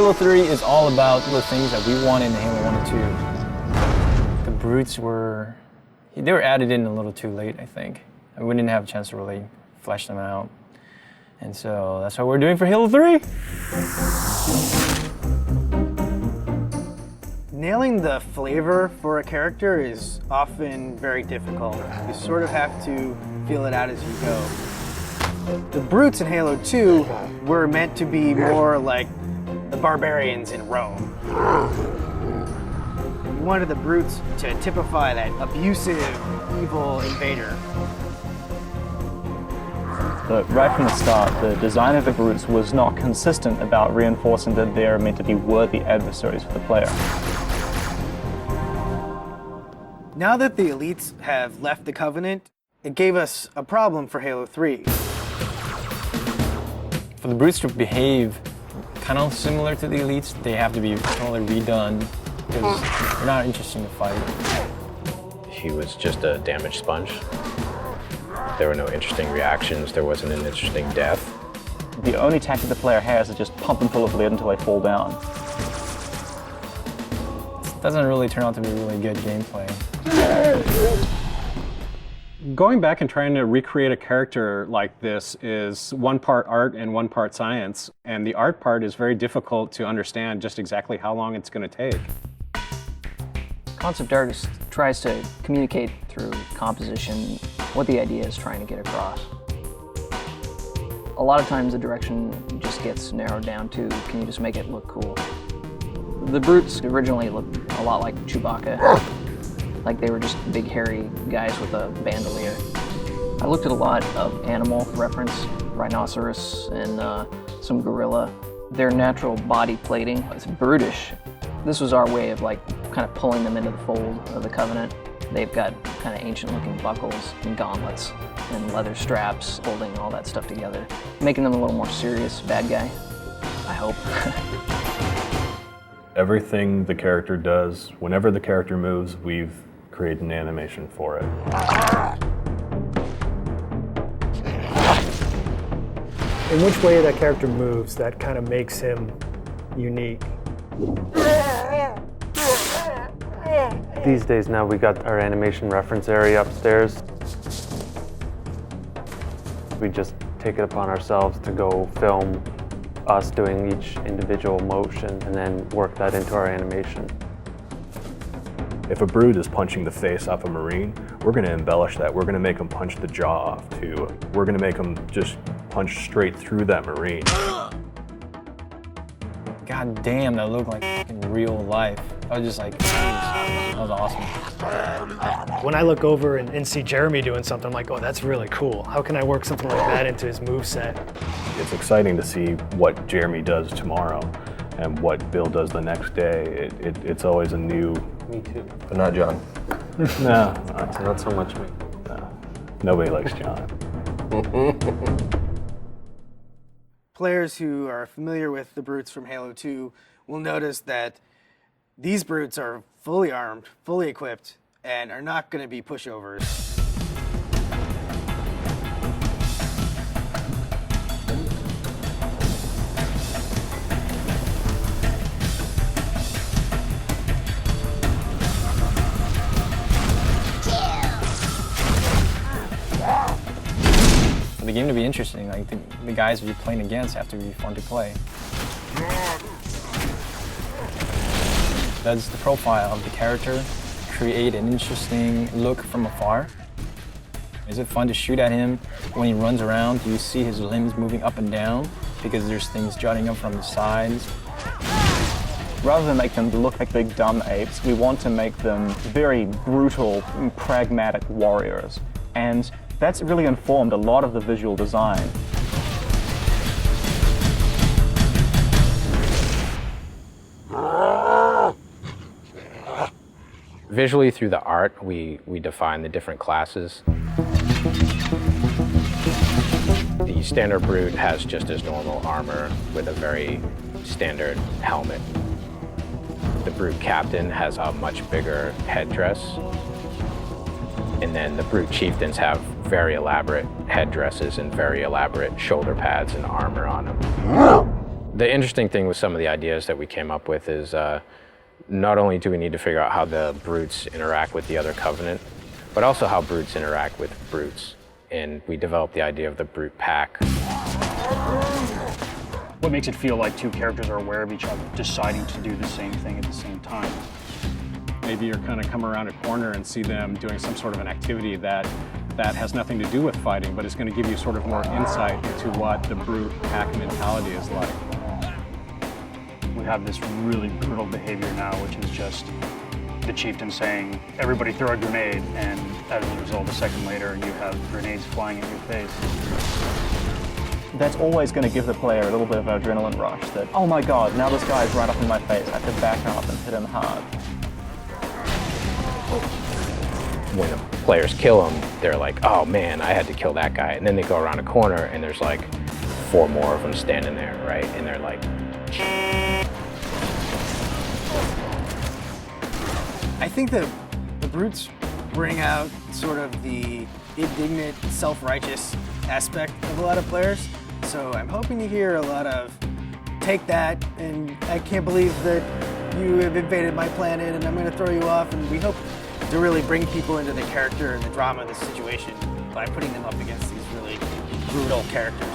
Halo 3 is all about the things that we wanted in Halo 1 and 2. The brutes they were added in a little too late, I think. We didn't have a chance to really flesh them out. And so that's what we're doing for Halo 3. Nailing the flavor for a character is often very difficult. You sort of have to feel it out as you go. The brutes in Halo 2 were meant to be more like the barbarians in Rome. You wanted the brutes to typify that abusive, evil invader. But right from the start, the design of the brutes was not consistent about reinforcing that they're meant to be worthy adversaries for the player. Now that the elites have left the Covenant, it gave us a problem for Halo 3. For the brutes to behave kind of similar to the elites, they have to be totally redone because they're not interesting to fight. He was just a damage sponge. There were no interesting reactions, there wasn't an interesting death. The only tactic the player has is just pump them full of lead until they fall down. It doesn't really turn out to be really good gameplay. Going back and trying to recreate a character like this is one part art and one part science, and the art part is very difficult to understand just exactly how long it's going to take. Concept art tries to communicate through composition what the idea is trying to get across. A lot of times the direction just gets narrowed down to, can you just make it look cool? The brutes originally looked a lot like Chewbacca, like they were just big hairy guys with a bandolier. I looked at a lot of animal reference, rhinoceros and some gorilla. Their natural body plating is brutish. This was our way of kind of pulling them into the fold of the Covenant. They've got kind of ancient looking buckles and gauntlets and leather straps holding all that stuff together, making them a little more serious bad guy, I hope. Everything the character does, whenever the character moves, we've created an animation for it. In which way that character moves, that kind of makes him unique. These days now we got our animation reference area upstairs. We just take it upon ourselves to go film us doing each individual motion and then work that into our animation. If a brute is punching the face off a Marine, we're going to embellish that. We're going to make them punch the jaw off too. We're going to make them just punch straight through that Marine. God damn, that looked like in real life. I was just like, geez, that was awesome. When I look over and see Jeremy doing something, I'm like, oh, that's really cool. How can I work something like that into his moveset? It's exciting to see what Jeremy does tomorrow and what Bill does the next day. It's always a new... Me too. But not John. No, Not so much me. no. Nobody likes John. Players who are familiar with the brutes from Halo 2 will notice that these brutes are fully armed, fully equipped, and are not going to be pushovers. For the game to be interesting, like the guys you're playing against have to be fun to play. Does the profile of the character create an interesting look from afar? Is it fun to shoot at him when he runs around? Do you see his limbs moving up and down because there's things jutting up from the sides? Rather than make them look like big dumb apes, we want to make them very brutal, pragmatic warriors. And that's really informed a lot of the visual design. Visually through the art, we define the different classes. The standard brute has just his normal armor with a very standard helmet. The brute captain has a much bigger headdress. And then the brute chieftains have very elaborate headdresses and very elaborate shoulder pads and armor on them. The interesting thing with some of the ideas that we came up with is not only do we need to figure out how the brutes interact with the other Covenant, but also how brutes interact with brutes. And we developed the idea of the brute pack. What makes it feel like two characters are aware of each other, deciding to do the same thing at the same time? Maybe you're kind of come around a corner and see them doing some sort of an activity that has nothing to do with fighting, but it's going to give you sort of more insight into what the brute pack mentality is like. We have this really brutal behavior now, which is just the chieftain saying, everybody throw a grenade, and as a result, a second later, you have grenades flying in your face. That's always going to give the player a little bit of an adrenaline rush that, oh my god, now this guy's right up in my face, I have to back up and hit him hard. When the players kill him, they're like, oh man, I had to kill that guy. And then they go around a corner and there's like 4 more of them standing there, right? And they're like... I think that the brutes bring out sort of the indignant, self-righteous aspect of a lot of players. So I'm hoping to hear a lot of, take that, and I can't believe that you have invaded my planet and I'm going to throw you off. And we hope to really bring people into the character and the drama of the situation by putting them up against these really brutal characters.